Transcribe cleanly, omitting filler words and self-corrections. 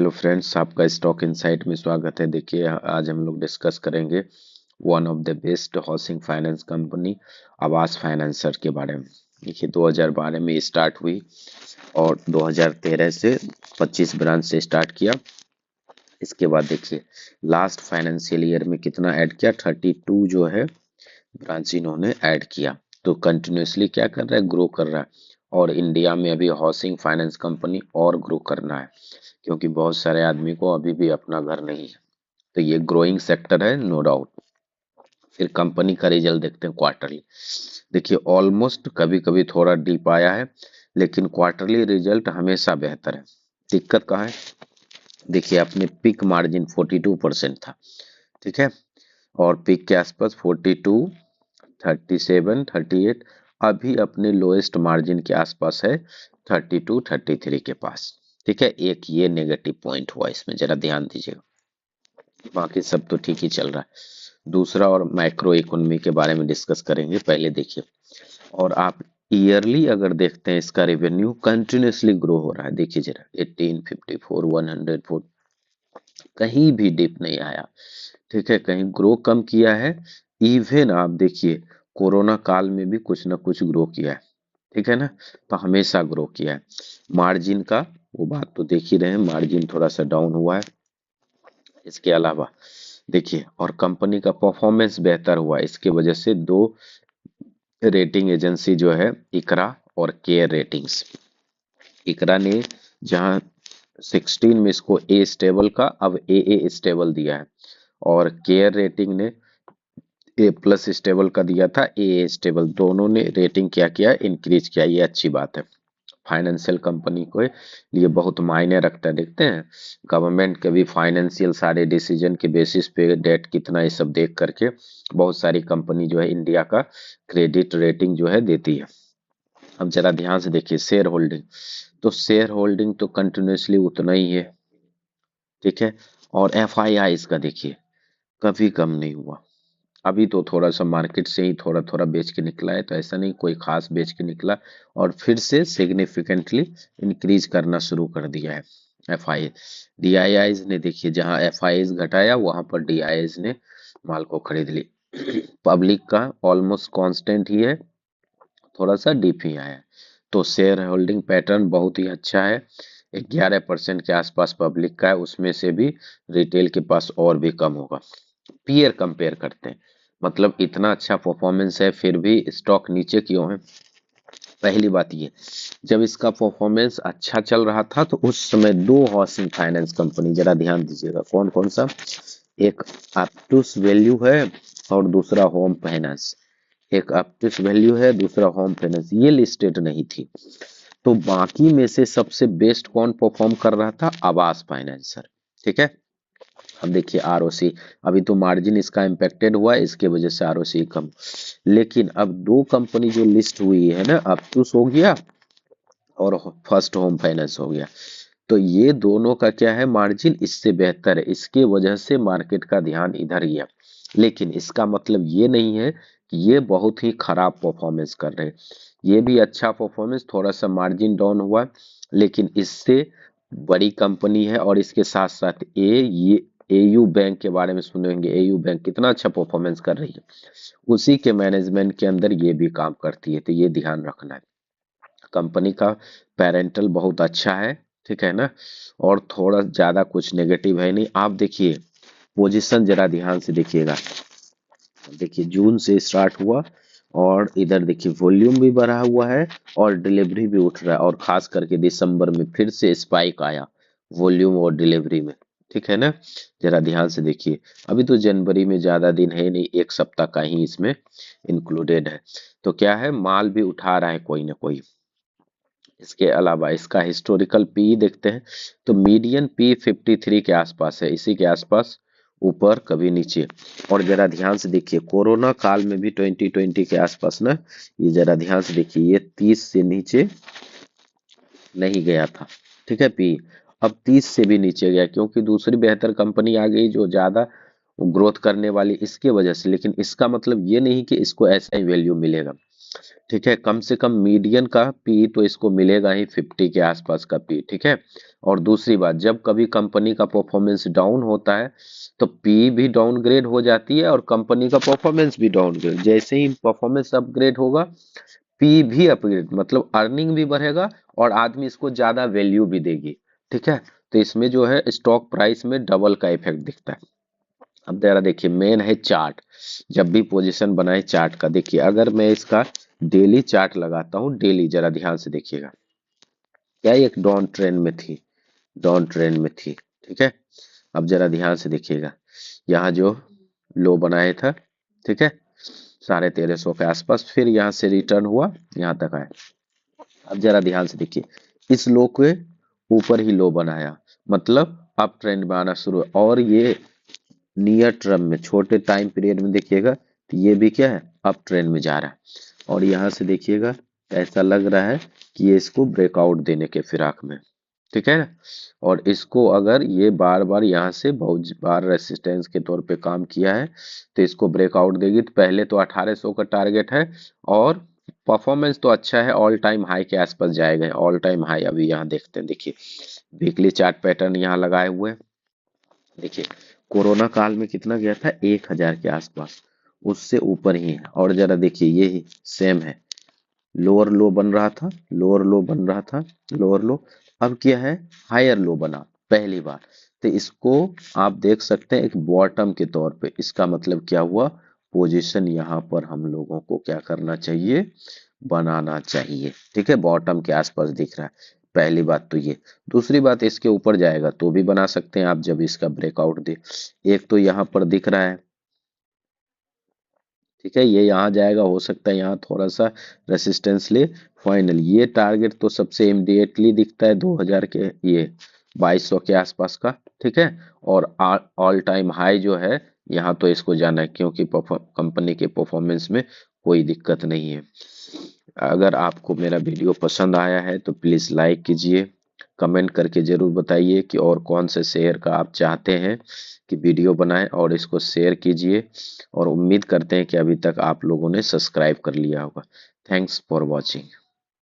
Hello friends, आपका stock insight में स्वागत है। देखिए, आज हम लोग डिस्कस करेंगे one of the best housing finance company आवास फाइनेंसर के बारे में। देखिए, 2012 में स्टार्ट हुई और 2013 से 25 ब्रांच से स्टार्ट किया। इसके बाद देखिए लास्ट फाइनेंशियल ईयर में कितना ऐड किया, 32 जो है ब्रांच इन्होंने ऐड किया। तो कंटिन्यूसली क्या कर रहा है, ग्रो कर रहा है। और इंडिया में अभी हाउसिंग फाइनेंस कंपनी और ग्रो करना है, क्योंकि बहुत सारे आदमी को अभी भी अपना घर नहीं है। तो ये ग्रोइंग सेक्टर है, नो डाउट। फिर कंपनी का रिजल्ट देखते हैं क्वार्टरली। देखिए ऑलमोस्ट कभी कभी थोड़ा डीप आया है, लेकिन क्वार्टरली रिजल्ट हमेशा बेहतर है। दिक्कत कहाँ है, देखिए अपने पिक मार्जिन 42% था, ठीक है, और पिक के आसपास 42, 37, 38। अभी अपने लोएस्ट मार्जिन के आसपास है 32, 33 के पास। ठीक है, एक ये नेगेटिव पॉइंट हुआ इसमें, जरा ध्यान दीजिएगा। बाकी सब तो ठीक ही चल रहा है। दूसरा और माइक्रो इकोनॉमी के बारे में डिस्कस करेंगे। पहले देखिए, और आप ईयरली अगर देखते हैं इसका रेवेन्यू कंटिन्यूसली ग्रो हो रहा है। देखिए जरा 18, 54, 104, कहीं भी डिप नहीं आया। ठीक है, कहीं ग्रो कम किया है। इवन आप देखिए कोरोना काल में भी कुछ ना कुछ ग्रो किया है। ठीक है ना, तो हमेशा ग्रो किया है। मार्जिन का वो बात तो देख ही रहे हैं, मार्जिन थोड़ा सा डाउन हुआ है। इसके अलावा देखिए, और कंपनी का परफॉर्मेंस बेहतर हुआ, इसके वजह से दो रेटिंग एजेंसी जो है, इकरा और केयर रेटिंग्स। इकरा ने जहां 16 में इसको ए स्टेबल का, अब ए स्टेबल दिया है, और केयर रेटिंग ने ए प्लस स्टेबल का दिया था, ए स्टेबल। दोनों ने रेटिंग क्या किया, इंक्रीज किया। ये अच्छी बात है, फाइनेंशियल कंपनी के लिए बहुत मायने रखता है। देखते हैं गवर्नमेंट के भी फाइनेंशियल सारे डिसीजन के बेसिस पे डेट कितना, ये सब देख करके बहुत सारी कंपनी जो है इंडिया का क्रेडिट रेटिंग जो है देती है। अब जरा ध्यान से देखिए शेयर होल्डिंग, तो शेयर होल्डिंग तो कंटिन्यूसली उतना ही है। ठीक है, और एफ आई आई इसका देखिए कभी कम नहीं हुआ। अभी तो थोड़ा सा मार्केट से ही थोड़ा थोड़ा बेच के निकला है, तो ऐसा नहीं कोई खास बेच के निकला, और फिर से सिग्निफिकेंटली इंक्रीज करना शुरू कर दिया है। F I D I eyes ने देखिए, जहां एफ आई घटाया वहां पर डी आई आईज ने माल को खरीद ली। पब्लिक का ऑलमोस्ट कांस्टेंट ही है, थोड़ा सा डीप ही आया है। तो शेयर होल्डिंग पैटर्न बहुत ही अच्छा है। 11% के आसपास पब्लिक का है, उसमें से भी रिटेल के पास और भी कम होगा। पीयर कंपेयर करते हैं, मतलब इतना अच्छा परफॉर्मेंस है फिर भी स्टॉक नीचे क्यों है। पहली बात ये, जब इसका परफॉर्मेंस अच्छा चल रहा था तो उस समय दो हाउसिंग फाइनेंस कंपनी, जरा ध्यान दीजिएगा कौन कौन सा, एक अप्टूस वैल्यू है और दूसरा होम फाइनेंस। एक अप्टूस वैल्यू है, दूसरा होम फाइनेंस, ये लिस्टेड नहीं थी। तो बाकी में से सबसे बेस्ट कौन परफॉर्म कर रहा था, आवास फाइनेंसर। ठीक है, अब देखिए आरओसी, अभी तो मार्जिन इसका इम्पेक्टेड हुआ है, इसके वजह से आरओसी कम। लेकिन अब दो कंपनी जो लिस्ट हुई है ना, अप्टूस हो गया और फर्स्ट होम फाइनेंस हो गया, तो ये दोनों का क्या है, मार्जिन इससे बेहतर है। इसके वजह से मार्केट का ध्यान इधर गया। लेकिन इसका मतलब ये नहीं है कि ये बहुत ही खराब परफॉर्मेंस कर रहे हैं। ये भी अच्छा परफॉर्मेंस, थोड़ा सा मार्जिन डाउन हुआ, लेकिन इससे बड़ी कंपनी है। और इसके साथ साथ ये एयू बैंक के बारे में सुने होंगे, एयू बैंक कितना अच्छा परफॉर्मेंस कर रही है, उसी के मैनेजमेंट के अंदर ये भी काम करती है। तो ये ध्यान रखना है, कंपनी का पेरेंटल बहुत अच्छा है। ठीक है ना, और थोड़ा ज्यादा कुछ नेगेटिव है नहीं। आप देखिए पोजीशन, जरा ध्यान से देखिएगा। देखिए जून से स्टार्ट हुआ, और इधर देखिए वॉल्यूम भी बढ़ा हुआ है और डिलीवरी भी उठ रहा है, और खास करके दिसंबर में फिर से स्पाइक आया वॉल्यूम और डिलीवरी में। ठीक है ना, जरा ध्यान से देखिए। अभी तो जनवरी में ज्यादा दिन है नहीं, एक सप्ताह का ही इसमें इंक्लूडेड है। तो क्या है, माल भी उठा रहा है कोई ना कोई। इसके अलावा इसका हिस्टोरिकल पी देखते हैं, तो मीडियन पी 53 के आसपास है, इसी के आसपास, ऊपर कभी नीचे। और जरा ध्यान से देखिए कोरोना काल में भी 2020 के आसपास ना, ये जरा ध्यान से देखिए, ये 30 से नीचे नहीं गया था। ठीक है, पी अब 30 से भी नीचे गया, क्योंकि दूसरी बेहतर कंपनी आ गई जो ज्यादा ग्रोथ करने वाली, इसके वजह से। लेकिन इसका मतलब ये नहीं कि इसको ऐसा ही वैल्यू मिलेगा। ठीक है। कम से कम मीडियन का पी तो इसको मिलेगा ही 50 के आसपास का पी, ठीक है। और दूसरी बात, जब कभी कंपनी का परफॉर्मेंस डाउन होता है तो पी भी डाउनग्रेड हो जाती है और कंपनी का परफॉर्मेंस भी डाउनग्रेड। जैसे ही परफॉर्मेंस अपग्रेड होगा, पी भी अपग्रेड, मतलब अर्निंग भी बढ़ेगा और आदमी इसको ज्यादा वैल्यू भी देगी, ठीक है। तो इसमें जो है स्टॉक प्राइस में डबल का इफेक्ट दिखता है। अब जरा देखिए, मेन है चार्ट। जब भी पोजीशन बनाए चार्ट का, देखिए अगर मैं इसका डेली चार्ट लगाता हूँ, डेली जरा ध्यान से देखिएगा, क्या एक डाउन ट्रेंड में थी, डाउन ट्रेंड में थी, ठीक है। अब जरा ध्यान से देखिएगा, यहाँ जो लो बनाया था, ठीक है, 1350 के आसपास, फिर यहाँ से रिटर्न हुआ, यहाँ तक आया। अब जरा ध्यान से देखिए, इस लो के ऊपर ही लो बनाया, मतलब अप ट्रेंड में आना शुरू है। और ये नियर टर्म में, छोटे टाइम पीरियड में देखिएगा तो ये भी क्या है, अप ट्रेंड में जा रहा है। और यहाँ से देखिएगा, ऐसा लग रहा है कि ये इसको ब्रेकआउट देने के फिराक में, ठीक है ना। और इसको अगर ये बार बार यहाँ से बहुत बार रेसिस्टेंस के तौर पे काम किया है तो इसको ब्रेकआउट देगी। तो पहले तो 1800 का टारगेट है और परफॉर्मेंस तो अच्छा है, ऑल टाइम हाई के आसपास जाएगा। ऑल टाइम हाई अभी यहाँ देखते हैं, देखिए वीकली चार्ट पैटर्न यहाँ लगाए हुए हैं। देखिए कोरोना काल में कितना गया था, 1000 के आसपास, उससे ऊपर ही है। और जरा देखिए, ये ही सेम है, लोअर लो बन रहा था, लोअर लो बन रहा था, लोअर लो, अब क्या है, हायर लो बना पहली बार। तो इसको आप देख सकते हैं एक बॉटम के तौर पे। इसका मतलब क्या हुआ, पोजीशन यहाँ पर हम लोगों को क्या करना चाहिए, बनाना चाहिए, ठीक है। बॉटम के आसपास दिख रहा है, पहली बात तो ये। दूसरी बात, इसके ऊपर जाएगा तो भी बना सकते हैं आप, जब इसका ब्रेकआउट दे। एक तो यहाँ पर दिख रहा है, ठीक है, ये यहाँ जाएगा, हो सकता है यहाँ थोड़ा सा रेसिस्टेंस ले। फाइनल ये टारगेट तो सबसे इमीडिएटली दिखता है 2000 के, ये 2200 के आसपास का, ठीक है। और ऑल टाइम हाई जो है, यहाँ तो इसको जाना है, क्योंकि कंपनी के परफॉर्मेंस में कोई दिक्कत नहीं है। अगर आपको मेरा वीडियो पसंद आया है तो प्लीज़ लाइक कीजिए, कमेंट करके ज़रूर बताइए कि और कौन से शेयर का आप चाहते हैं कि वीडियो बनाएं, और इसको शेयर कीजिए। और उम्मीद करते हैं कि अभी तक आप लोगों ने सब्सक्राइब कर लिया होगा। Thanks for watching.